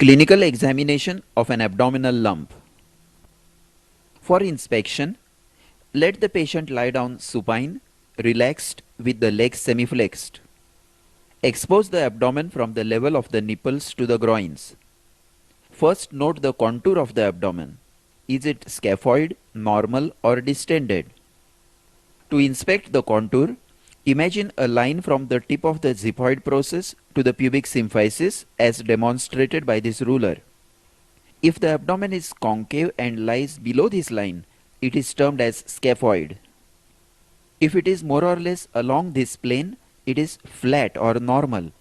Clinical examination of an abdominal lump. For inspection, let the patient lie down supine, relaxed with the legs semi-flexed. Expose the abdomen from the level of the nipples to the groins. First note the contour of the abdomen. Is it scaphoid, normal or distended? To inspect the contour, imagine a line from the tip of the xiphoid process to the pubic symphysis as demonstrated by this ruler. If the abdomen is concave and lies below this line, it is termed as scaphoid. If it is more or less along this plane, it is flat or normal.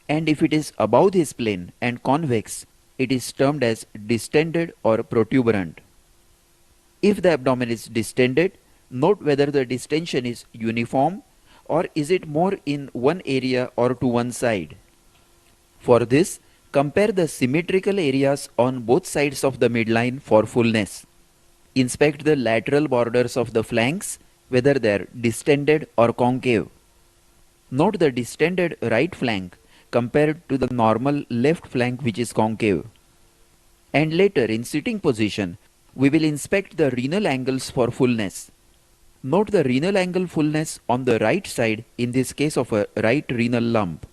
And if it is above this plane and convex, it is termed as distended or protuberant. If the abdomen is distended, note whether the distension is uniform or is it more in one area or to one side. For this, compare the symmetrical areas on both sides of the midline for fullness. Inspect the lateral borders of the flanks, whether they are distended or concave. Note the distended right flank compared to the normal left flank which is concave. And later in sitting position, we will inspect the renal angles for fullness. Note the renal angle fullness on the right side in this case of a right renal lump.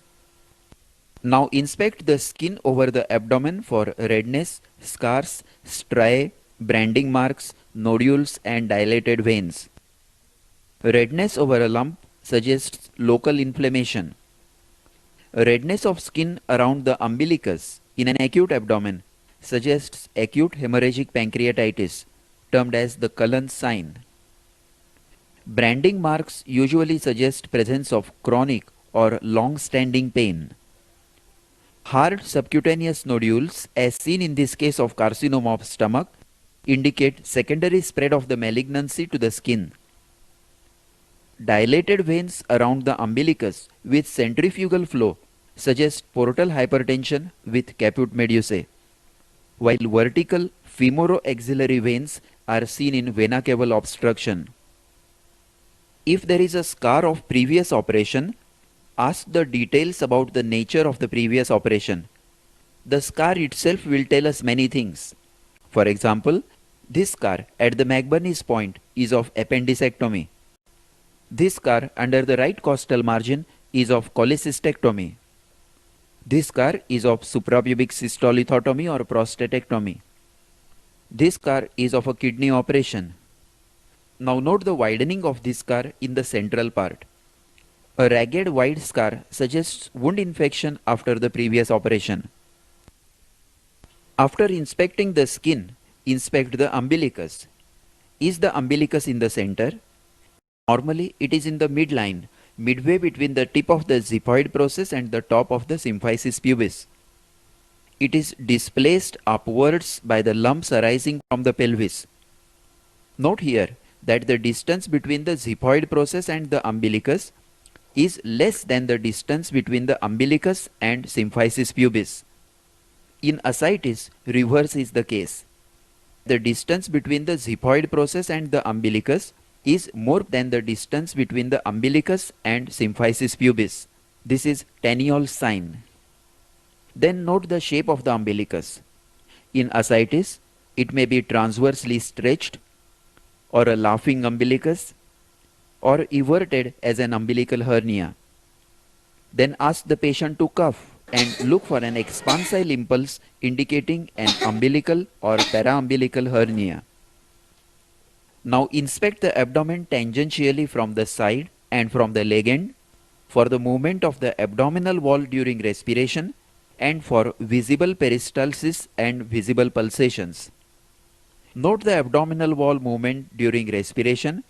Now inspect the skin over the abdomen for redness, scars, striae, branding marks, nodules and dilated veins. Redness over a lump suggests local inflammation. Redness of skin around the umbilicus in an acute abdomen suggests acute hemorrhagic pancreatitis, termed as the Cullen's sign. Branding marks usually suggest presence of chronic or long-standing pain. Hard subcutaneous nodules, as seen in this case of carcinoma of stomach, indicate secondary spread of the malignancy to the skin. Dilated veins around the umbilicus with centrifugal flow suggest portal hypertension with caput medusae, while vertical femoroaxillary veins are seen in vena cava obstruction. If there is a scar of previous operation, ask the details about the nature of the previous operation. The scar itself will tell us many things. For example, this scar at the McBurney's point is of appendicectomy. This scar under the right costal margin is of cholecystectomy. This scar is of suprapubic cystolithotomy or prostatectomy. This scar is of a kidney operation. Now note the widening of this scar in the central part. A ragged wide scar suggests wound infection after the previous operation. After inspecting the skin, inspect the umbilicus. Is the umbilicus in the center? Normally, it is in the midline, midway between the tip of the xiphoid process and the top of the symphysis pubis. It is displaced upwards by the lumps arising from the pelvis. Note here that the distance between the xiphoid process and the umbilicus is less than the distance between the umbilicus and symphysis pubis. In ascites, reverse is the case. The distance between the xiphoid process and the umbilicus is more than the distance between the umbilicus and symphysis pubis. This is Taniol's sign. Then note the shape of the umbilicus. In ascites, it may be transversely stretched, or a laughing umbilicus, or everted as an umbilical hernia. Then ask the patient to cough and look for an expansile impulse indicating an umbilical or paraumbilical hernia. Now inspect the abdomen tangentially from the side and from the leg end for the movement of the abdominal wall during respiration and for visible peristalsis and visible pulsations. Note the abdominal wall movement during respiration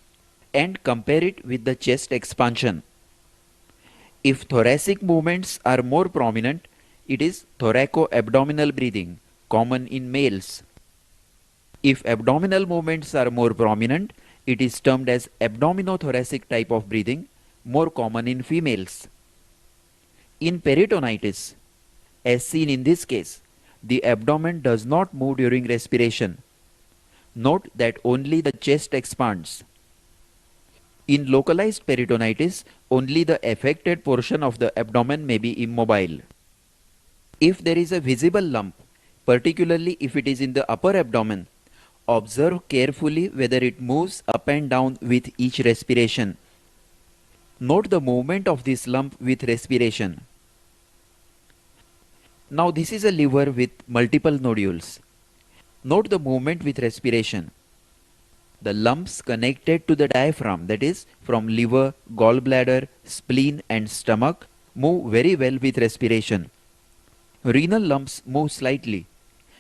and compare it with the chest expansion. If thoracic movements are more prominent, it is thoraco-abdominal breathing, common in males. If abdominal movements are more prominent, it is termed as abdominothoracic type of breathing, more common in females. In peritonitis, as seen in this case, the abdomen does not move during respiration. Note that only the chest expands. In localized peritonitis, only the affected portion of the abdomen may be immobile. If there is a visible lump, particularly if it is in the upper abdomen, observe carefully whether it moves up and down with each respiration. Note the movement of this lump with respiration. Now this is a liver with multiple nodules. Note the movement with respiration. The lumps connected to the diaphragm, that is from liver, gallbladder, spleen and stomach, move very well with respiration. Renal lumps move slightly,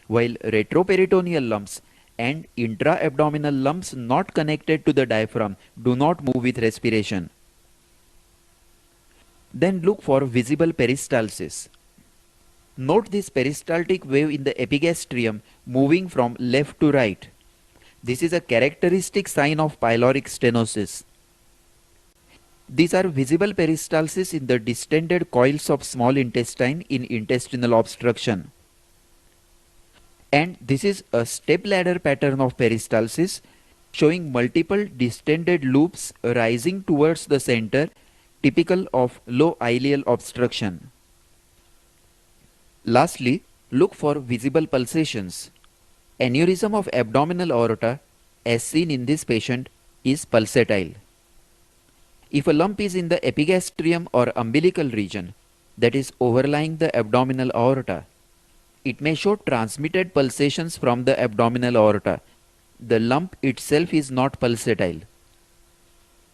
while retroperitoneal lumps and intra-abdominal lumps not connected to the diaphragm do not move with respiration. Then look for visible peristalsis. Note this peristaltic wave in the epigastrium moving from left to right. This is a characteristic sign of pyloric stenosis. These are visible peristalsis in the distended coils of small intestine in intestinal obstruction. And this is a step ladder pattern of peristalsis showing multiple distended loops rising towards the center, typical of low ileal obstruction. Lastly, look for visible pulsations. Aneurysm of abdominal aorta, as seen in this patient, is pulsatile. If a lump is in the epigastrium or umbilical region, that is overlying the abdominal aorta, it may show transmitted pulsations from the abdominal aorta. The lump itself is not pulsatile.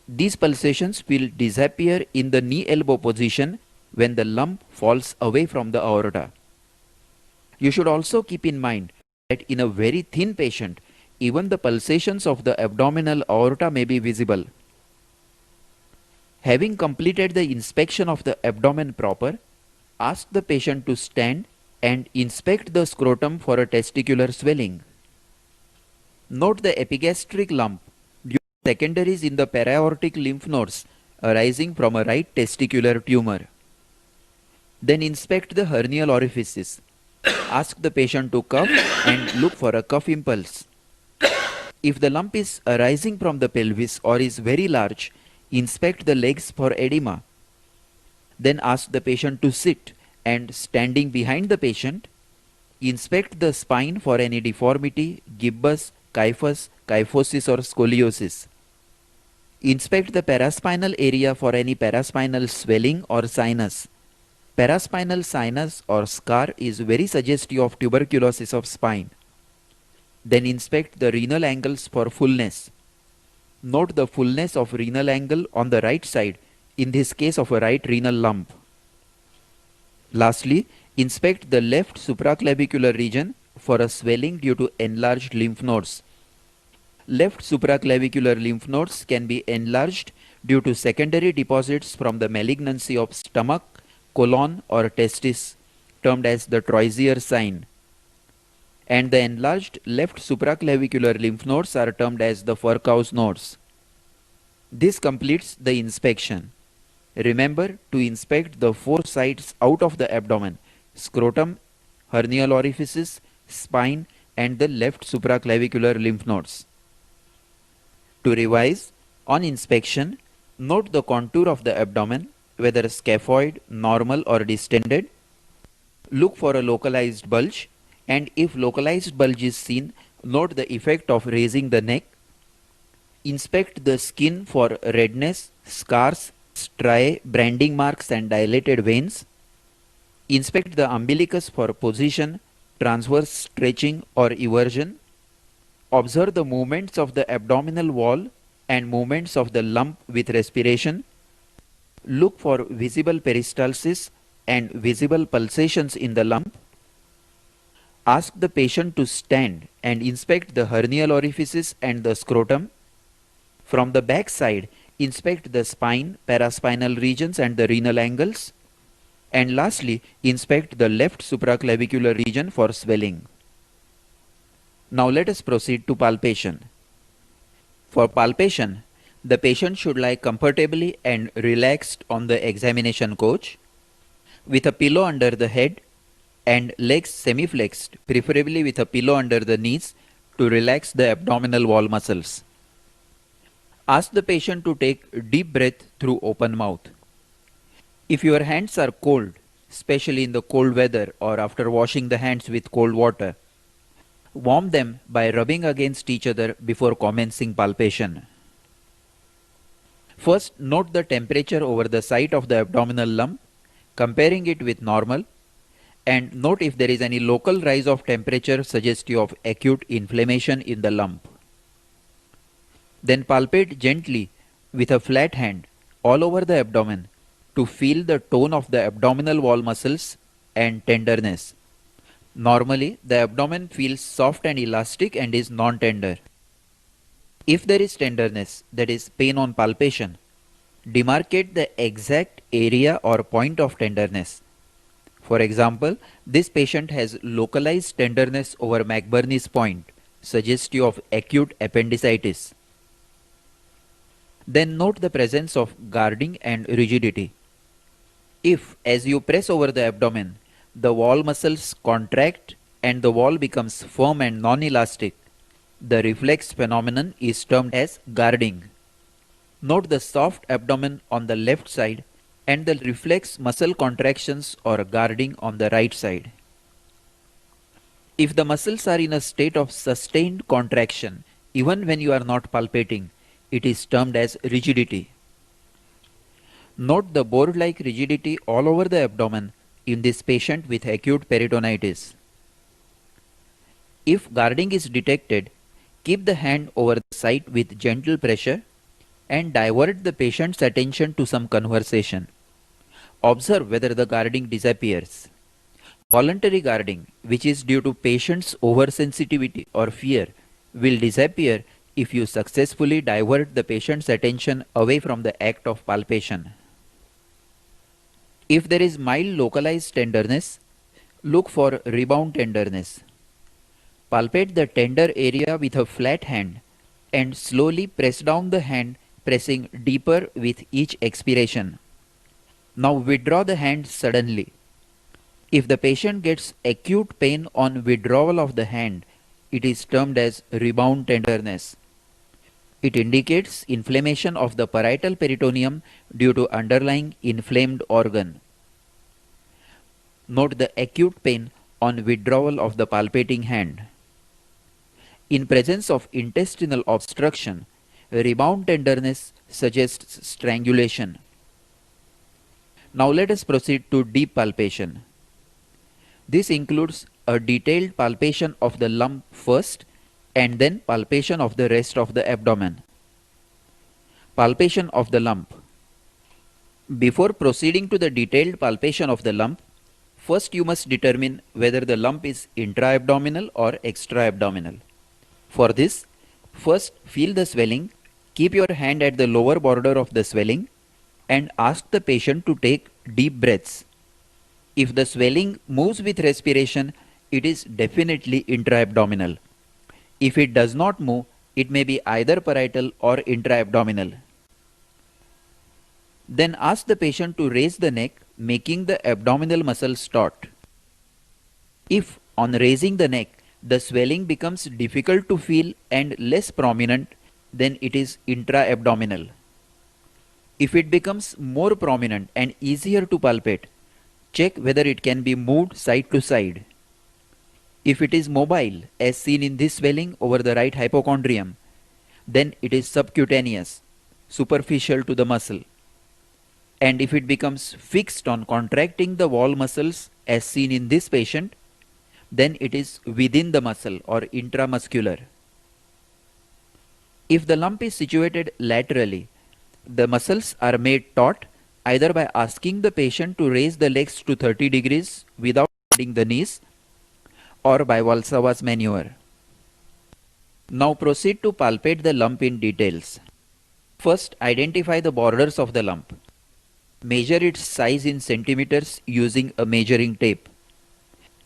These pulsations will disappear in the knee-elbow position when the lump falls away from the aorta. You should also keep in mind that in a very thin patient, even the pulsations of the abdominal aorta may be visible. Having completed the inspection of the abdomen proper, ask the patient to stand and inspect the scrotum for a testicular swelling. Note the epigastric lump due to secondaries in the para-aortic lymph nodes arising from a right testicular tumor. Then inspect the hernial orifices. Ask the patient to cough and look for a cough impulse. If the lump is arising from the pelvis or is very large, inspect the legs for edema. Then ask the patient to sit and, standing behind the patient, inspect the spine for any deformity, gibbus, kyphus, kyphosis or scoliosis. Inspect the paraspinal area for any paraspinal swelling or sinus. Paraspinal sinus or scar is very suggestive of tuberculosis of spine. Then inspect the renal angles for fullness. Note the fullness of renal angle on the right side, in this case of a right renal lump. Lastly, inspect the left supraclavicular region for a swelling due to enlarged lymph nodes. Left supraclavicular lymph nodes can be enlarged due to secondary deposits from the malignancy of stomach, colon or testis, termed as the Troisier sign. And the enlarged left supraclavicular lymph nodes are termed as the Furcow's nodes. This completes the inspection. Remember to inspect the 4 sides out of the abdomen: scrotum, hernial orifices, spine and the left supraclavicular lymph nodes. To revise, on inspection, note the contour of the abdomen, whether scaphoid, normal or distended. Look for a localized bulge, and if localized bulge is seen, note the effect of raising the neck. Inspect the skin for redness, scars, striae, branding marks and dilated veins. Inspect the umbilicus for position, transverse stretching or eversion. Observe the movements of the abdominal wall and movements of the lump with respiration. Look for visible peristalsis and visible pulsations in the lump. Ask the patient to stand and inspect the hernial orifices and the scrotum. From the back side, inspect the spine, paraspinal regions and the renal angles. And lastly, inspect the left supraclavicular region for swelling. Now let us proceed to palpation. For palpation, the patient should lie comfortably and relaxed on the examination couch with a pillow under the head and legs semi-flexed, preferably with a pillow under the knees to relax the abdominal wall muscles. Ask the patient to take deep breath through open mouth. If your hands are cold, especially in the cold weather or after washing the hands with cold water. Warm them by rubbing against each other before commencing palpation. First, note the temperature over the site of the abdominal lump, comparing it with normal, and note if there is any local rise of temperature suggestive of acute inflammation in the lump. Then palpate gently with a flat hand all over the abdomen to feel the tone of the abdominal wall muscles and tenderness. Normally, the abdomen feels soft and elastic and is non-tender. If there is tenderness, that is pain on palpation, demarcate the exact area or point of tenderness. For example, this patient has localized tenderness over McBurney's point, suggestive of acute appendicitis. Then note the presence of guarding and rigidity. If, as you press over the abdomen, the wall muscles contract and the wall becomes firm and non-elastic, the reflex phenomenon is termed as guarding. Note the soft abdomen on the left side and the reflex muscle contractions or guarding on the right side. If the muscles are in a state of sustained contraction, even when you are not palpating, it is termed as rigidity. Note the board-like rigidity all over the abdomen in this patient with acute peritonitis. If guarding is detected, keep the hand over the site with gentle pressure and divert the patient's attention to some conversation. Observe whether the guarding disappears. Voluntary guarding, which is due to patient's oversensitivity or fear, will disappear if you successfully divert the patient's attention away from the act of palpation. If there is mild localized tenderness, look for rebound tenderness. Palpate the tender area with a flat hand and slowly press down the hand, pressing deeper with each expiration. Now withdraw the hand suddenly. If the patient gets acute pain on withdrawal of the hand, it is termed as rebound tenderness. It indicates inflammation of the parietal peritoneum due to underlying inflamed organ. Note the acute pain on withdrawal of the palpating hand. In presence of intestinal obstruction, rebound tenderness suggests strangulation. Now let us proceed to deep palpation. This includes a detailed palpation of the lump first and then palpation of the rest of the abdomen. Palpation of the lump. Before proceeding to the detailed palpation of the lump, first you must determine whether the lump is intra-abdominal or extra-abdominal. For this, first feel the swelling, keep your hand at the lower border of the swelling and ask the patient to take deep breaths. If the swelling moves with respiration, it is definitely intra-abdominal. If it does not move, it may be either parietal or intra-abdominal. Then ask the patient to raise the neck, making the abdominal muscles taut. If on raising the neck, the swelling becomes difficult to feel and less prominent, then it is intra-abdominal. If it becomes more prominent and easier to palpate, check whether it can be moved side to side. If it is mobile, as seen in this swelling over the right hypochondrium, then it is subcutaneous, superficial to the muscle. And if it becomes fixed on contracting the wall muscles, as seen in this patient, then it is within the muscle or intramuscular. If the lump is situated laterally, the muscles are made taut either by asking the patient to raise the legs to 30 degrees without bending the knees or by Valsalva's maneuver. Now proceed to palpate the lump in details. First, identify the borders of the lump. Measure its size in centimeters using a measuring tape.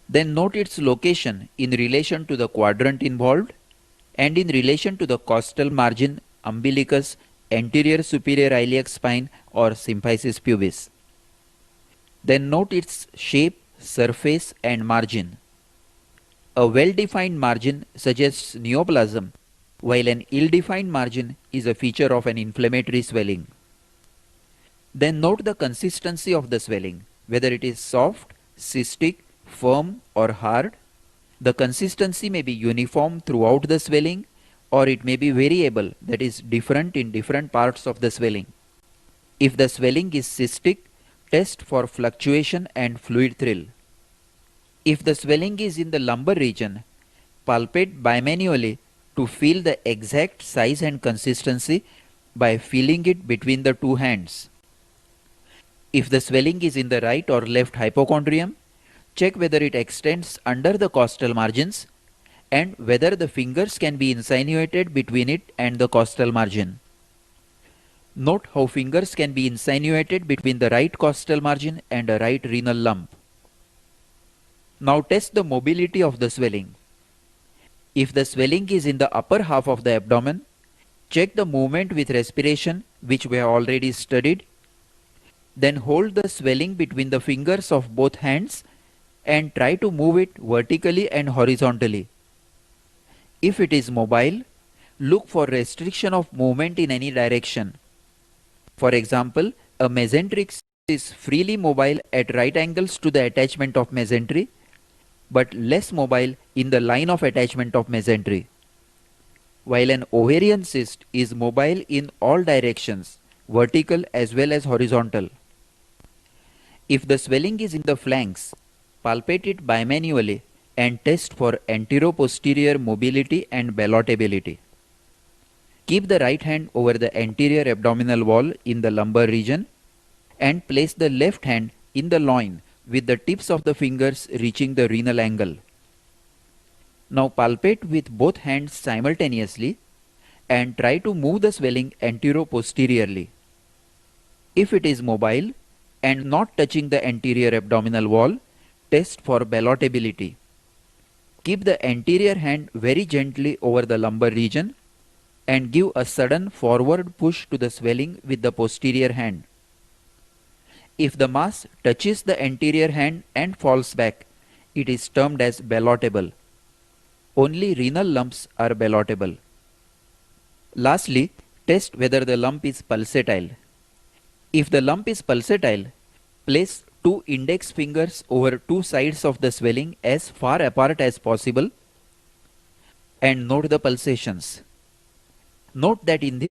Then note its location in relation to the quadrant involved and in relation to the costal margin, umbilicus, anterior superior iliac spine or symphysis pubis. Then note its shape, surface and margin. A well-defined margin suggests neoplasm, while an ill-defined margin is a feature of an inflammatory swelling. Then note the consistency of the swelling, whether it is soft, cystic, firm or hard. The consistency may be uniform throughout the swelling, or it may be variable, that is different in different parts of the swelling. If the swelling is cystic, test for fluctuation and fluid thrill. If the swelling is in the lumbar region, palpate bimanually to feel the exact size and consistency by feeling it between the two hands. If the swelling is in the right or left hypochondrium, check whether it extends under the costal margins and whether the fingers can be insinuated between it and the costal margin. Note how fingers can be insinuated between the right costal margin and a right renal lump. Now test the mobility of the swelling. If the swelling is in the upper half of the abdomen, check the movement with respiration, which we have already studied. Then hold the swelling between the fingers of both hands and try to move it vertically and horizontally. If it is mobile, look for restriction of movement in any direction. For example, a mesenteric is freely mobile at right angles to the attachment of mesentery, but less mobile in the line of attachment of mesentery, while an ovarian cyst is mobile in all directions, vertical as well as horizontal. If the swelling is in the flanks, palpate it bimanually and test for anteroposterior mobility and ballotability. Keep the right hand over the anterior abdominal wall in the lumbar region and place the left hand in the loin with the tips of the fingers reaching the renal angle. Now palpate with both hands simultaneously and try to move the swelling anteroposteriorly. If it is mobile and not touching the anterior abdominal wall, test for ballotability. Keep the anterior hand very gently over the lumbar region and give a sudden forward push to the swelling with the posterior hand. If the mass touches the anterior hand and falls back, it is termed as ballotable. Only renal lumps are ballotable. Lastly, test whether the lump is pulsatile. If the lump is pulsatile, place two index fingers over two sides of the swelling as far apart as possible and note the pulsations. Note that in this